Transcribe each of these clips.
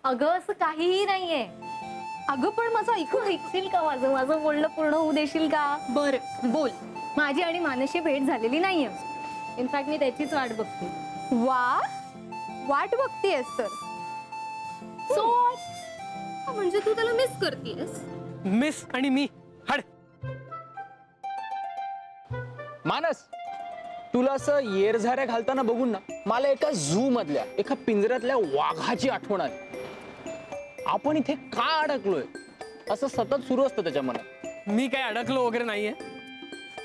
अगं असं काहीही नाहीये. अगं पण माझं ऐकशील का? माझं बोलणं पूर्ण होऊ देशील का? बर बोल. माझी आणि मानसी भेट झालेली नाहीये. इनफॅक्ट मी त्याचीच वाट बघते. वा, वाट बघतीयस तर? सो म्हणजे तू त्याला मिस करतेस? मिस आणि मी हड. मानस, तुला असं येरझाऱ्या घालताना बघून ना मला एका झू मधल्या एका पिंजऱ्यातल्या वाघाची आठवण आहे. आपण इथे का अडकलोय असं सतत सुरू असतं त्याच्या मनात. मी काय अडकलो वगैरे नाहीये.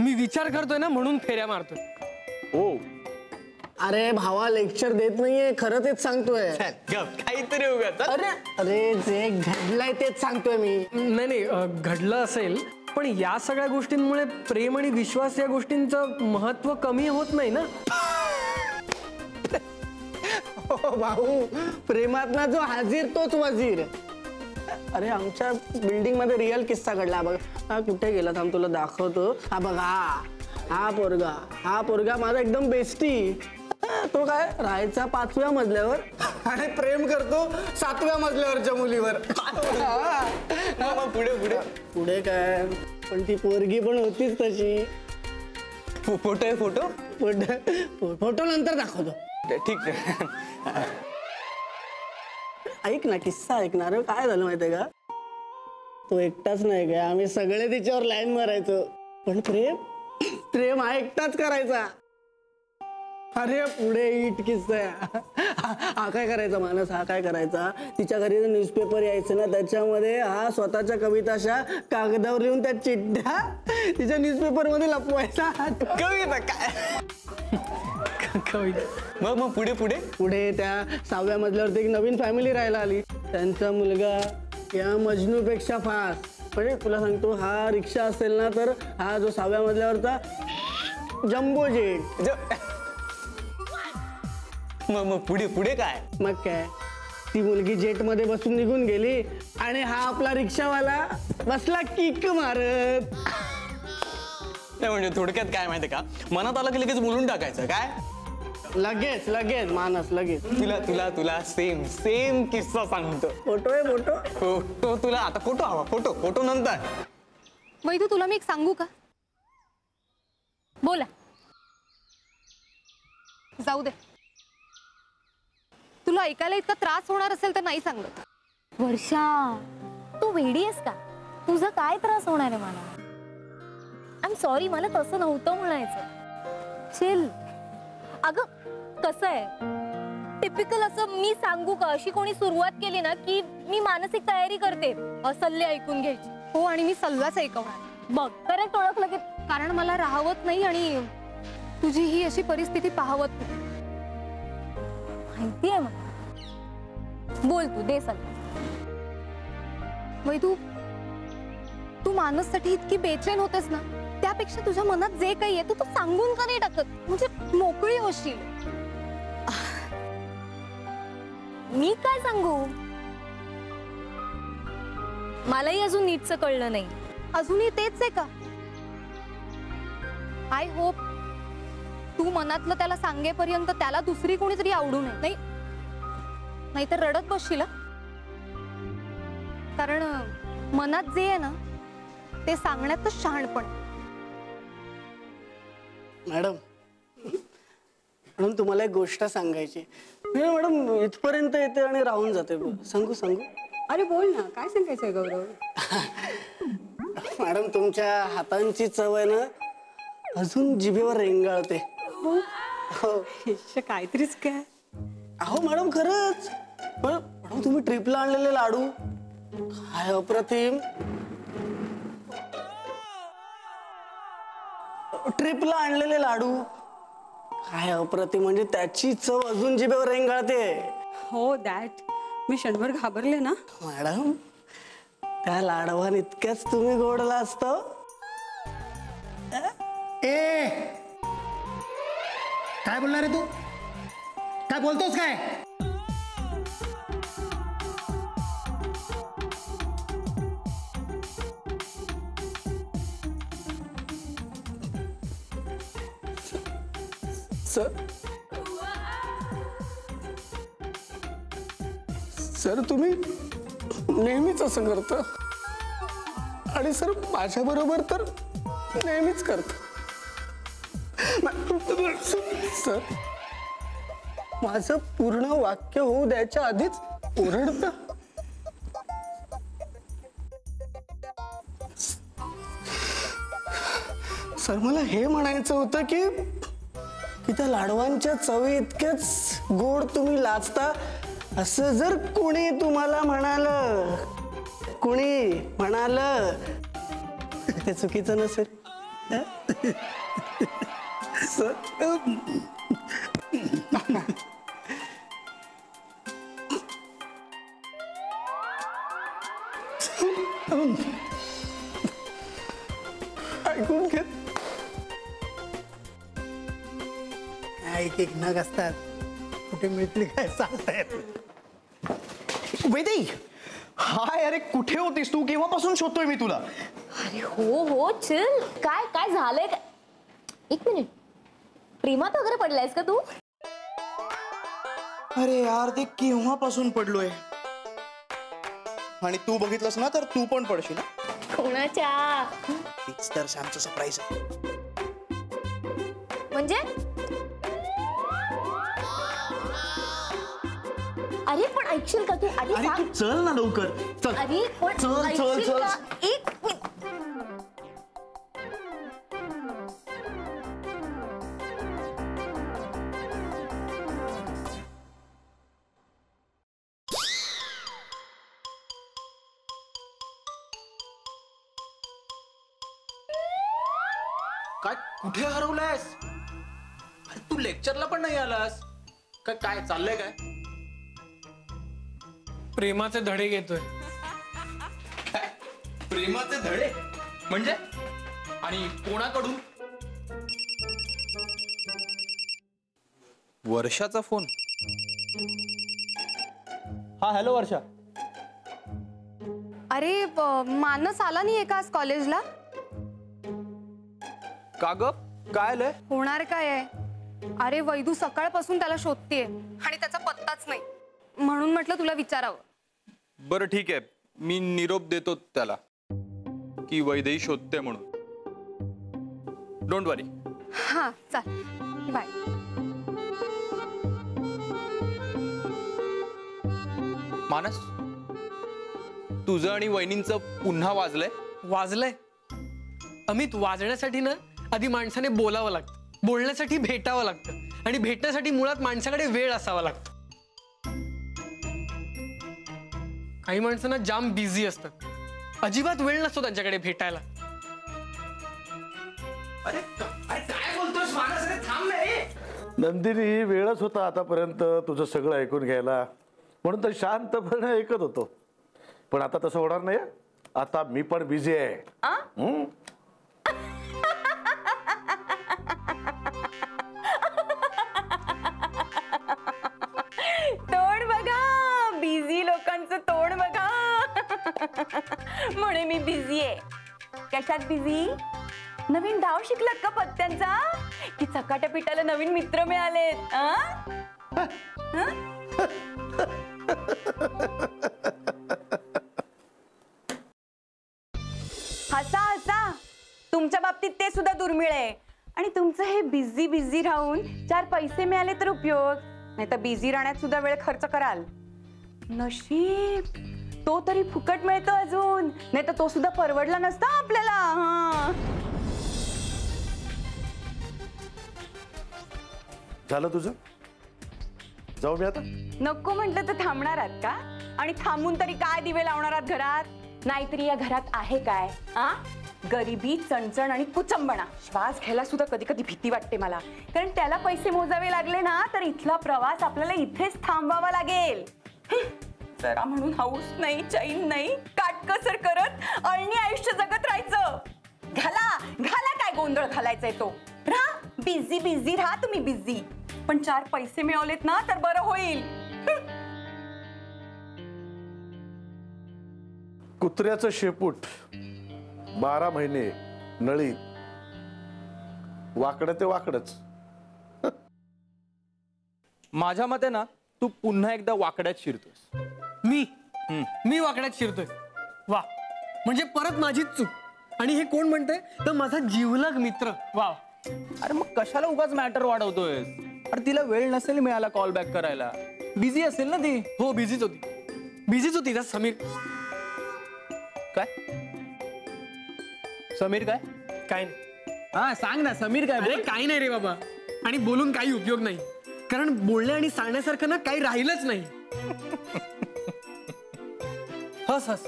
मी विचार करतोय ना म्हणून फेऱ्या मारतोय. ओ अरे भावा लेक्चर देत नाहीये, खरं तेच सांगतोय. काहीतरी उगाच. अरे अरे जे घडलंय तेच सांगतोय मी. नाही घडलं असेल, पण या सगळ्या गोष्टींमुळे प्रेम आणि विश्वास या गोष्टींचं महत्व कमी होत नाही ना. हो भाऊ, प्रेमात ना जो हाजीर तोच वजीर. अरे आमच्या बिल्डिंग मध्ये रिअल किस्सा घडला बघ. हा कुठे गेला थांब तुला दाखवतो. हा बघ, हा पोरगा माझा एकदम बेस्टी. तो काय राहायचा 5व्या मजल्यावर आणि प्रेम करतो 7व्या मजल्यावरच्या मुलीवर. पुढे पुढे पुढे काय, पण ती पोरगी पण होतीच तशी. फोटो आहे. फोटो नंतर दाखवतो. ठीक आहे. ऐक ना, किस्सा ऐकणार. काय झालं माहितीये का, तो एकटाच नाही का, आम्ही सगळे तिच्यावर लाईन मारायचो. पण प्रेम हा एकटाच करायचा. अरे पुढे इट किस्सा आहे. हा काय करायचा मानस, हा काय करायचा, तिच्या घरी न्यूजपेपर यायचं ना, त्याच्यामध्ये हा स्वतःच्या कविता अशा कागदावर लिहून त्या चिठ्ठ्या तिच्या न्यूजपेपर मध्ये लपवायचा. कविता काय? मग पुढे पुढे पुढे त्या 6व्या मजल्यावरती एक नवीन फॅमिली राहायला आली. त्यांचा मुलगा या मजनूपेक्षा फास्ट. म्हणजे तुला सांगतो, हा रिक्षा असेल ना तर हा जो 6व्या मजल्यावरचा जम्बो जेट. मग पुढे पुढे काय? मग काय, ती मुलगी जेट मध्ये बसून निघून गेली आणि हा आपला रिक्षावाला बसला किक मारत. म्हणजे थोडक्यात काय माहितीये का, मनात आलं की लगेच बोलून टाकायचं. काय लगेच मानस लगेच. तुला सेम किस्सा सांगतो. फोटो आहे फोटो. तुला आता फोटो हवा. फोटो नंतर. वैदू, तुला मी एक सांगू का? बोला. जाऊ दे. तुला ऐकायला इतका त्रास होणार असेल तर नाही सांगत. वर्षा, तू वेडी आहेस का? तुझा काय त्रास होणार आहे मला? आय एम सॉरी, मला तसं नव्हतं म्हणायचं. चिल. अगं कसं आहे, टिपिकल असं मी सांगू का, अशी कोणी सुरुवात केली ना की मी मानसिक तयारी करते सल्ले ऐकून घ्यायची. हो, आणि मी सल्लाच ऐकवणार. बघ करेक्ट ओळखलं की. कारण मला राहवत नाही आणि तुझी ही अशी परिस्थिती पाहवत नाही. माहितीये मला. बोल तू, दे सल्ला. वैदू, तू मानससाठी इतकी बेचैन होतेस ना, त्यापेक्षा तुझ्या मनात जे काही आहे तू सांगून का नाही टाकत, म्हणजे मोकळी होशील. मी काय सांगू, मलाही अजून नीटचं कळलं नाही. अजूनही तेच आहे का? आय होप तू मनातलं त्याला सांगेपर्यंत त्याला दुसरी कोणीतरी आवडू नये. नाही तर रडत बसशील. कारण मनात जे आहे ना ते सांगण्यातच शहाणपण. मॅडम तुम्हाला एक गोष्ट सांगायची. मॅडम इथपर्यंत येते आणि राहून जाते. सांगू? अरे बोल ना, काय सांगायचंय गौरव? मॅडम तुमच्या हातांची चव आहे ना अजून जिभेवर रेंगाळते. हो काहीतरीच काय. अहो मॅडम खरंच. मॅडम तुम्ही ट्रिपला आणलेले लाडू काय अप्रतिम. ट्रिपला आणलेले लाडू काय अप्रतिम. म्हणजे त्याची चव अजून जिभेवर रेंगाळते. हो दॅट. मी क्षणभर घाबरले ना. मॅडम त्या लाडवान इतक्याच तुम्ही गोडला असतो. ए काय बोलणार आहे तू? काय बोलतोस काय? सर तुम्ही नेहमीच असं करता आणि सर माझ्या बरोबर तर नेहमीच करता. सर माझं पूर्ण वाक्य होऊ द्यायच्या आधीच ओरडता. सर मला हे म्हणायचं होतं की त्या लाडवांच्या चवी इतकेच गोड तुम्ही लाजता असं जर कुणी तुम्हाला म्हणालं ते चुकीचं नसेल. सर ऐकून घेत एक नग असतात कुठे मिळतील काय सांगतायत. वैदेही, हाय, अरे कुठे होतीस तू? केव्हापासून शोधतोय मी तुला. अरे हो चिल. काय काय झालंय काय? एक मिनिट, प्रेमात वगैरे पडलायस का तू? अरे यार ते केव्हापासून पडलोय. आणि तू बघितलंस ना तर तू पण पडशील ना. कोणाच्या? हेच तर सॅमचं सरप्राईज आहे. म्हणजे अरे पण ऐकशील का तू आधी अरे तू सांग. चल ना लवकर चल. अरे पण चल, ऐकशील चल. का? एक मिनिट. काय कुठे हरवलायस? अरे तू लेक्चरला पण नाही आलास. काय चाललंय काय? प्रेमाचे धडे घेतोय. प्रेमाचे धडे म्हणजे? आणि कोणाकडून? वर्षाचा फोन. हा हॅलो वर्षा. अरे मानस आला नाहीये का आज कॉलेजला? का ग? काय आलंय? होणार काय आहे? अरे वैदू सकाळपासून त्याला शोधतेय आणि त्याचा पत्ताच नाही, म्हणून म्हटलं तुला विचारावं. बरं ठीक आहे, मी निरोप देतो त्याला की वैदेही शोधते म्हणून. डोंट वरी. हा चाल, बाय. मानस, तुझं आणि वहिनींचं पुन्हा वाजलंय. अमित, वाजण्यासाठी ना आधी माणसाने बोलावं लागतं, बोलण्यासाठी भेटावं लागतं आणि भेटण्यासाठी मुळात माणसाकडे वेळ असावा लागतो. काही माणसांना जाम बिझी असतात, अजिबात वेळ नसतो त्यांच्याकडे भेटायला. अरे काय बोलतोस मानस? अरे थांब ना. नंदिनी, वेळच होता आतापर्यंत तुझं सगळं ऐकून घ्यायला, म्हणून तर शांतपणे ऐकत होतो. पण आता तसं होणार नाही. आता मी पण बिझी आहे. तोंड बघा, बिझी लोकांचं तोंड बघा. म्हणे मी बिझी आहे. कशात बिझी? नवीन डाव शिकलात का पत्त्यांचा? की चकाट्या पिठाला नवीन मित्र मिळालेत? हसा हसा, तुमच्या बाबतीत ते सुद्धा दुर्मिळ आहे. आणि तुमचं हे बिझी बिझी राहून 4 पैसे मिळाले तर उपयोग, नाही तर बिझी राहण्यात सुद्धा वेळ खर्च कराल. नशीब तो तरी फुकट मिळतो अजून, नाही तर तो सुद्धा परवडला नसता आपल्याला. झालं तुझं? जाऊ मी आता? नको म्हटलं तर थांबणार आहात का? आणि थांबून तरी काय दिवे लावणार आहात घरात? नाहीतरी या घरात आहे काय? गरिबी, चणचण आणि कुचंबणा. श्वास घ्यायला सुद्धा कधी कधी भीती वाटते मला, कारण त्याला पैसे मोजावे लागले ना तर इथला प्रवास आपल्याला इथेच थांबवावा लागेल. जरा म्हणून हाऊस नाही, चैन नाही, काटकसर करत अळणी आयुष्य जगत राहायचं. घाला घाला काय गोंधळ घालायचाय तो. राहा बिझी बिझी, राहा तुम्ही बिझी. पण 4 पैसे मिळवलेत ना तर बरं होईल. कुत्र्याचं शेपूट 12 महिने नळी, वाकडं ते वाकडच. माझ्या मते ना तू पुन्हा एकदा वाकड्यात शिरतोस. मी वाकड्यात शिरतोय. वा, म्हणजे परत माझीच चूक. आणि हे कोण म्हणतंय? तर माझा जीवलग मित्र. वा. अरे मग कशाला उगाच मॅटर वाढवतोय? अरे तिला वेळ नसेल मिळाला कॉल बॅक करायला, बिझी असेल ना ती. हो, बिझीच होती त्या समीर. काय समीर? काय काय नाही. हा सांग ना, समीर काय? अरे काही नाही रे बाबा. आणि बोलून काही उपयोग नाही, कारण बोलणे आणि सांगण्यासारखं ना काही राहिलंच नाही. हस हस,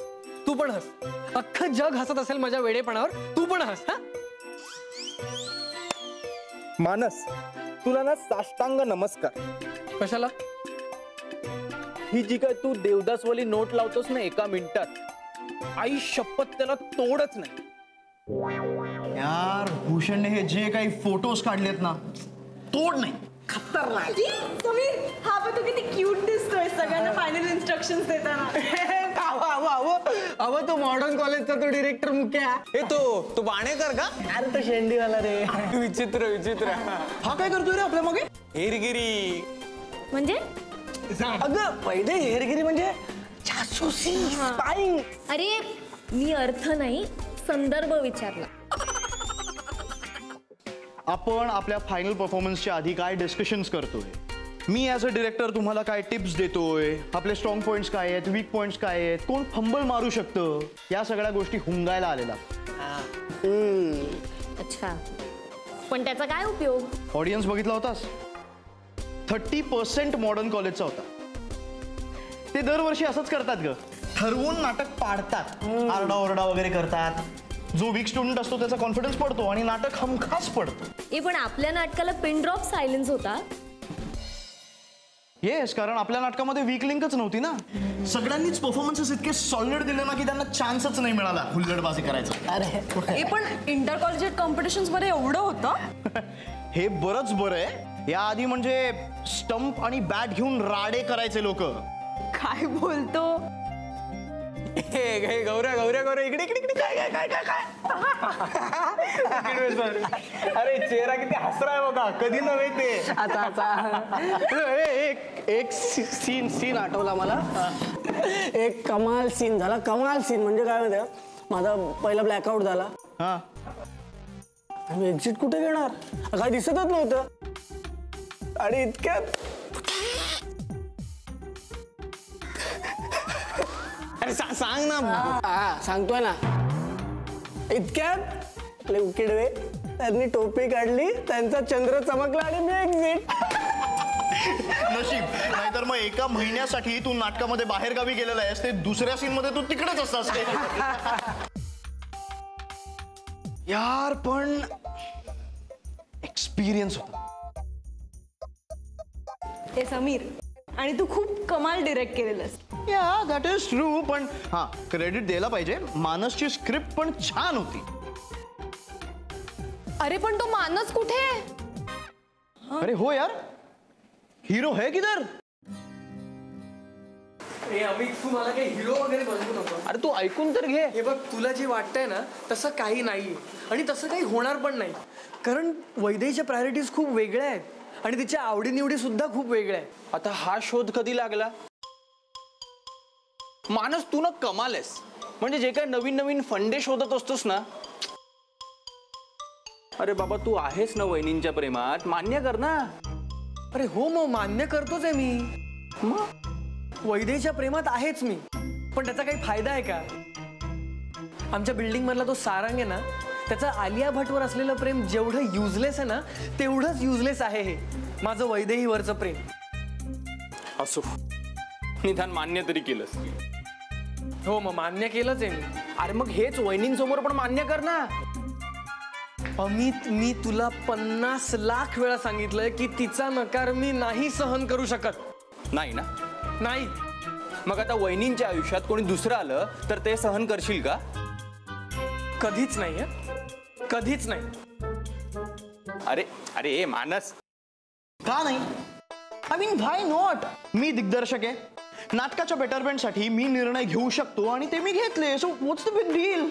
तू पण हस. अख्खं जग हसत असेल माझ्या वेडेपणावर, तू पण हस. हा, मानस, तुला ना साष्टांग नमस्कार. कशाला? ही जी काय तू देवदासवाली नोट लावतोस ना 1 मिनिटात, आई शपथ त्याला तोडच नाही. यार भूषणने हे जे काही फोटोज काढलेत ना, तोड नाही. समीर, हा पण तू किती क्यूट दिसतोय सगळ्यांना फायनल इन्स्ट्रक्शन्स देताना. अव तो मॉडर्न कॉलेजचा तो डिरेक्टर मुख्य. हे तू बाणेकर का? अरे तो शेंडीवाला रे. विचित्र विचित्र. हा काय करतोय रे आपल्या मागे? हेरगिरी. म्हणजे अगं पहिले हेरगिरी म्हणजे जासूसी, स्पाईंग. अरे मी अर्थ नाही, संदर्भ विचारला. आपण आपल्या फायनल परफॉर्मन्सच्या आधी काय डिस्कशन्स करतोय, मी ॲज अ डिरेक्टर तुम्हाला काय टिप्स देतोय, आपले स्ट्रॉंग पॉइंट्स काय आहेत, वीक पॉइंट्स काय आहेत, कोण फंबल मारू शकतं, या सगळ्या गोष्टी हुंगायला आलेला. अच्छा, पण त्याचा काय उपयोग? ऑडियन्स बघितला होतास? 30% मॉडर्न कॉलेजचा होता. ते दरवर्षी असंच करतात ग, ठरवून नाटक पाडतात, आरडाओरडा वगैरे करतात. जो वीक स्टुडंट असतो त्याचा कॉन्फिडन्स पडतो आणि नाटक हमखास पडतं. पण आपल्या नाटकाला पिन ड्रॉप सायलेन्स होता. येस, कारण आपल्या नाटकामध्ये वीक लिंकच नव्हती ना. सगळ्यांनीच परफॉर्मन्सेस इतके सॉलिड दिले ना की त्यांना चान्सच नाही मिळाला हुल्लडबाजी करायचा. हे पण इंटर कॉलेजिएट कॉम्पिटिशन्स मध्ये एवढं होतं. हे बरंच बरं आहे. याआधी म्हणजे स्टंप आणि बॅट घेऊन राडे करायचे लोक. काय बोलतो? गौऱ्या इकडे काय. अरे चेहरा किती हसरा आहे बघा, कधी नव्हे ते. आता एक सीन आठवला मला. एक कमाल सीन झाला. कमाल सीन म्हणजे काय माहिती, माझा पहिला ब्लॅकआउट झाला. हा, आम्ही एक्झिट कुठे घेणार, काय दिसतच नव्हतं. आणि इतक्यात अरे सांग ना. हा सांगतोय ना. इतक्यात आपले उकिडवे त्यांनी टोपी काढली, त्यांचा चंद्र चमकला आणि मी एक्झिट. नशीब, नाहीतर मग 1 महिन्यासाठी तू नाटकामध्ये बाहेर गावी गेलेला आहेस, ते दुसऱ्या सीन मध्ये तू तिकडेच असतास. यार पण एक्सपिरियन्स होता. हे समीर, आणि तू खूप कमाल डिरेक्ट केलेलंस. या दॅट इज ट्रू. पण हा, क्रेडिट द्यायला पाहिजे, मानसची स्क्रिप्ट पण छान होती. अरे पण तो मानस कुठे? अरे हो यार, हिरो है किधर? अमित, तू मला काही हिरो वगैरे बनवू नको. अरे तू ऐकून तर घे. हे बघ, तुला जे वाटतंय ना तसं काही नाहीये, आणि तसं काही होणार पण नाही. कारण वैदेहीच्या प्रायोरिटीज खूप वेगळ्या आहेत आणि तिच्या आवडीनिवडी सुद्धा खूप वेगळ्या आहेत. आता हा शोध कधी लागला? मानस, तू ना कमाल आहेस. म्हणजे जे काही नवीन नवीन फंडे शोधत असतोस ना. अरे बाबा, तू आहेस ना वहिनींच्या प्रेमात, मान्य कर ना. अरे हो, मग मान्य करतोच आहे मी. मग वैदेहीच्या प्रेमात आहेच मी, पण त्याचा काही फायदा आहे का? आमच्या बिल्डिंग मधला तो सारंग आहे ना, त्याचं आलिया भटवर असलेलं प्रेम जेवढं युजलेस आहे ना, तेवढंच युजलेस आहे हे माझं वैदेहीवरचं प्रेम. असो, निदान मान्य तरी केलंस. हो, मग मान्य केलंच आहे मी. अरे मग हेच वहिनींसमोर पण मान्य कर ना. अमित, मी तुला 50 लाख वेळा सांगितलंय की तिचा नकार मी नाही सहन करू शकत. नाही ना? नाही. मग आता वहिनींच्या आयुष्यात कोणी दुसरं आलं तर ते सहन करशील का? कधीच नाही. कधीच नाही. अरे अरे मानस, का नाही? I mean why not? मी दिग्दर्शक आहे, नाटकाच्या बेटरमेंटसाठी मी निर्णय घेऊ शकतो आणि ते मी घेतले. So what's the big deal?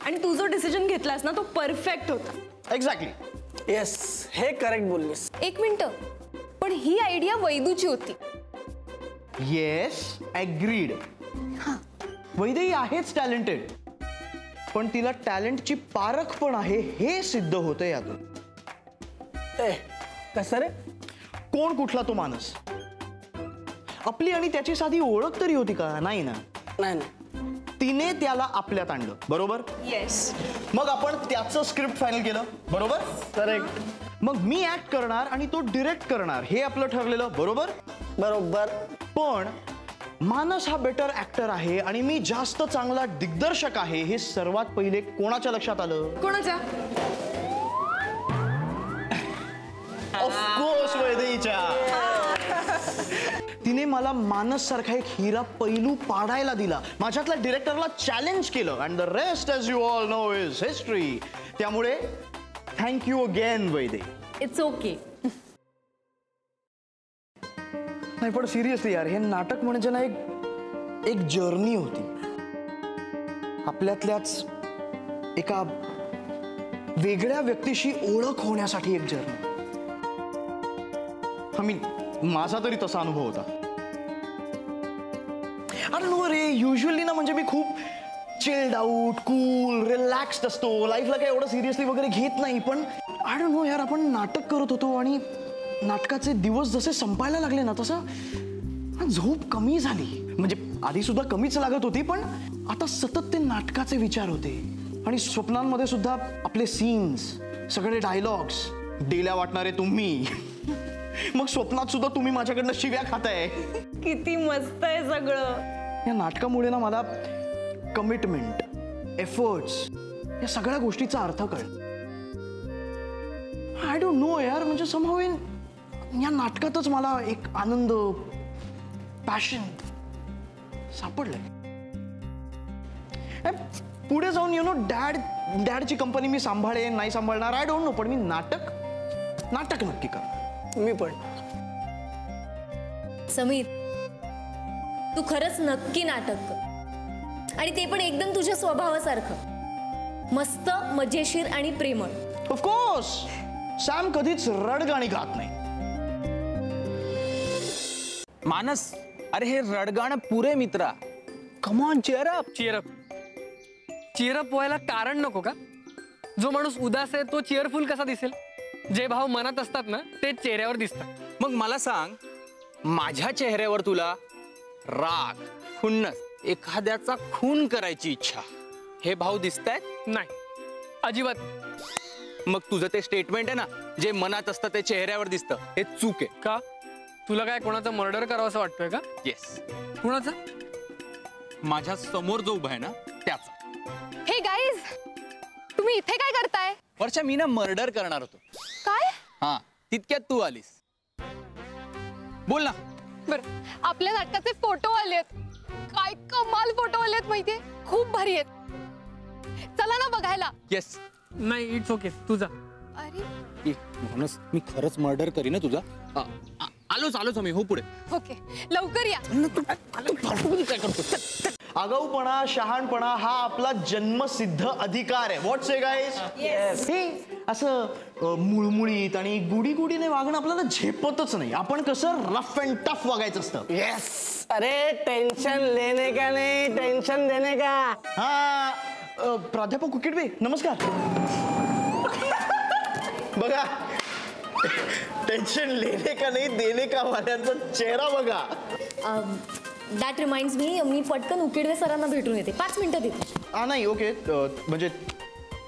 आणि तू जो डिसिजन घेतलास ना, तो परफेक्ट होता. एक्झॅक्टली. येस, हे करेक्ट बोललीस. 1 मिनिट, पण ही आयडिया वैदूची होती. Yes agreed. वैदेही आहेच टॅलेंटेड, पण तिला टॅलेंटची पारख पण आहे हे सिद्ध होतं यातून. कसं रे? कोण कुठला तो माणूस? आपली आणि त्याची साधी ओळख तरी होती का? नाही ना. नाही. तिने त्याला आपल्यात आणलं, बरोबर? येस. मग आपण त्याचं स्क्रिप्ट फायनल केलं, बरोबर? करेक्ट. मग मी ऍक्ट करणार आणि तो डिरेक्ट करणार हे आपलं ठरलेलं, बरोबर? बरोबर. पण मानस हा बेटर ऍक्टर आहे आणि मी जास्त चांगला दिग्दर्शक आहे हे सर्वात पहिले कोणाच्या लक्षात आलं? कोणाच्या? ऑफकोर्स वैदेहीच्या. तिने मला मानस सारखा एक हिरा पैलू पाडायला दिला, माझ्यातल्या डिरेक्टरला चॅलेंज केलं, and the rest as you all know is history. त्यामुळे thank you again Vaidehi. It's okay. नाही पण सिरियसली यार, हे नाटक म्हणजे ना एक जर्नी होती. आपल्यातल्याच एका वेगळ्या व्यक्तीशी ओळख होण्यासाठी एक जर्नी. माझा तरी तसा अनुभव होता. अरे नो रे, युजली ना म्हणजे मी खूप चिल्ड आउट, कूल, रिलॅक्स्ड असतो, लाईफला काही एवढं सिरियसली वगैरे घेत नाही. पण आय डोंट नो यार, आपण नाटक करत होतो आणि नाटकाचे दिवस जसे संपायला लागले ना तसं झोप कमी झाली. म्हणजे आधी सुद्धा कमीच लागत होती, पण आता सतत ते नाटकाचे विचार होते आणि स्वप्नांमध्ये सुद्धा आपले सीन्स, सगळे डायलॉग्स, डेल्या वाटणारे तुम्ही. मग स्वप्नात सुद्धा तुम्ही माझ्याकडनं शिव्या खाताय. किती मस्त आहे सगळं. या नाटकामुळे ना मला कमिटमेंट, एफर्ट्स या सगळ्या गोष्टीचा अर्थ कळला. आय डोंट नो यार, म्हणजे समहाऊ या नाटकातच मला एक आनंद, पॅशन सापडलंय. पुढे जाऊन डॅडची कंपनी मी सांभाळेन नाही सांभाळणार आय डोंट नो, पण मी नाटक नक्की कर. मी पण. समीर, तू खरंच नक्की नाटक कर, आणि ते पण एकदम तुझ्या स्वभावासारखं मस्त, मजेशीर आणि प्रेमळ. ऑफकोर्स सॅम कधीच रडगाणी गात नाही. मानस, अरे हे रडगाणं पुरे मित्रा. Come on, cheer up. Cheer up व्हायला कारण नको का? जो माणूस उदास आहे तो चीअरफुल कसा दिसेल? जे भाव मनात असतात ना ते चेहऱ्यावर दिसतात. मग मला सांग, माझ्या चेहऱ्यावर तुला राग, खुन्नस, एखाद्याचा खून करायची इच्छा हे भाव दिसतायत? नाही, अजिबात. मग तुझं ते स्टेटमेंट आहे ना, जे मनात असतं ते चेहऱ्यावर दिसतं, हे चूक आहे. का? तुला काय कोणाचा मर्डर करावं असं वाटतोय का? येस. कोणाचा? माझ्या समोर जो उभा आहे ना त्याचा. हे गाईज, तुम्ही इथे काय करताय? वर्षा, मी ना मर्डर करणार होतो. काय? हा, तितक्यात तू आलीस. बोल ना. बरं, आपल्या नाटकाचे फोटो आलेत. काय कमाल फोटो आलेत माहितीये, खूप भारी आहेत. चला ना बघायला. येस. नाही, इट्स ओके, तुझा. अरे मानस, मी खरंच मर्डर करी ना तुझा. आलोच आम्ही. हो पुढे. ओके, लवकर या. आगाऊपणा, शहाणपणा हा आपला जन्मसिद्ध अधिकार आहे. What say guys? हे असं मुळमुळीत आणि गुडीने वागणं आपल्याला झेपतच नाही. आपण कसं रफ अँड टफ वागायचं असतं. येस. अरे टेन्शन लेने का नाही, टेन्शन देने का. हा, प्राध्यापक कुकिटबे नमस्कार. बघा, टेन्शन लेने का नाही देने का वाल्यांचा चेहरा बघा. दॅट रिमाइंड्स मी पटकन उकिडवे सरांना भेटून येते. 5 मिनिटात येते. हा नाही, ओके. म्हणजे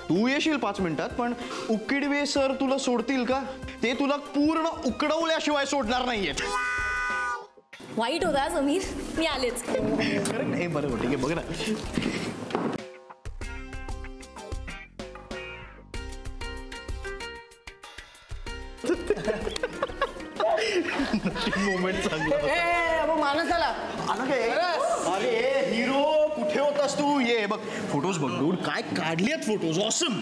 तू येशील 5 मिनिटात, पण उकिडवे सर तुला सोडतील का? ते तुला पूर्ण उकडवल्याशिवाय सोडणार नाहीयेत. वाईट होता समीर, मी आलेच. करेक्ट. हे बरोबर, ठीक आहे. बघ ना. मोमेंट चांगला. मानस आला. आला काय? अरे हिरो कुठे होतास तू? ये बघ फोटोज बघ, काय काढलेत फोटोज. ऑसम.